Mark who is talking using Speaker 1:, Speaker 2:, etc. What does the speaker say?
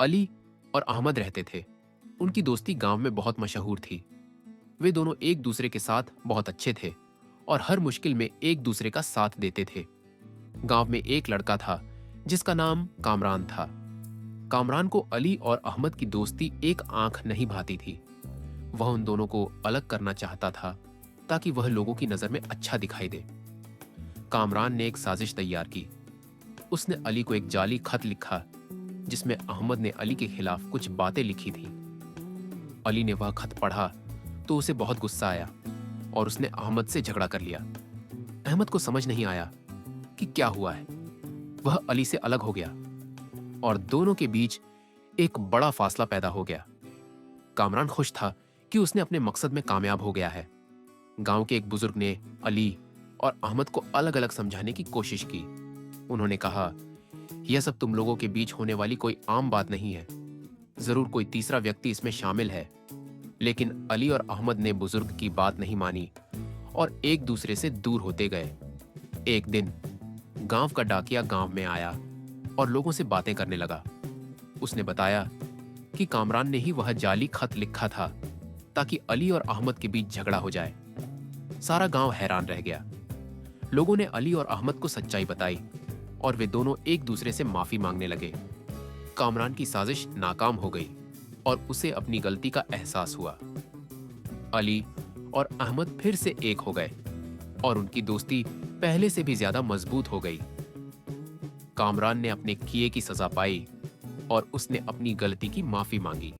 Speaker 1: अली और अहमद रहते थे। उनकी दोस्ती गांव में बहुत मशहूर थी। वे दोनों एक दूसरे के साथ बहुत अच्छे थे और हर मुश्किल में एक दूसरे का साथ देते थे। गांव में एक लड़का था जिसका नाम कामरान था। कामरान को अली और अहमद की दोस्ती एक आंख नहीं भाती थी। वह उन दोनों को अलग करना चाहता था ताकि वह लोगों की नजर में अच्छा दिखाई दे। कामरान ने एक साजिश तैयार की। उसने अली को एक जाली खत लिखा जिसमें अहमद ने अली के खिलाफ कुछ बातें लिखी थी। अली ने वह खत पढ़ा तो उसे बहुत गुस्सा आया और उसने अहमद से झगड़ा कर लिया। अहमद को समझ नहीं आया कि क्या हुआ है। वह अली से अलग हो गया और दोनों के बीच एक बड़ा फासला पैदा हो गया। कामरान खुश था कि उसने अपने मकसद में कामयाब हो गया है। गांव के एक बुजुर्ग ने अली और अहमद को अलग अलग समझाने की कोशिश की। उन्होंने कहा, यह सब तुम लोगों के बीच होने वाली कोई आम बात नहीं है। जरूर कोई तीसरा व्यक्ति इसमें शामिल है। लेकिन अली और अहमद ने बुजुर्ग की बात नहीं मानी और एक दूसरे से दूर होते गए। एक दिन गांव का डाकिया गांव में आया और लोगों से बातें करने लगा। उसने बताया कि कामरान ने ही वह जाली खत लिखा था ताकि अली और अहमद के बीच झगड़ा हो जाए। सारा गांव हैरान रह गया। लोगों ने अली और अहमद को सच्चाई बताई और वे दोनों एक दूसरे से माफी मांगने लगे। कामरान की साजिश नाकाम हो गई और उसे अपनी गलती का एहसास हुआ। अली और अहमद फिर से एक हो गए और उनकी दोस्ती पहले से भी ज्यादा मजबूत हो गई। कामरान ने अपने किए की सजा पाई और उसने अपनी गलती की माफी मांगी।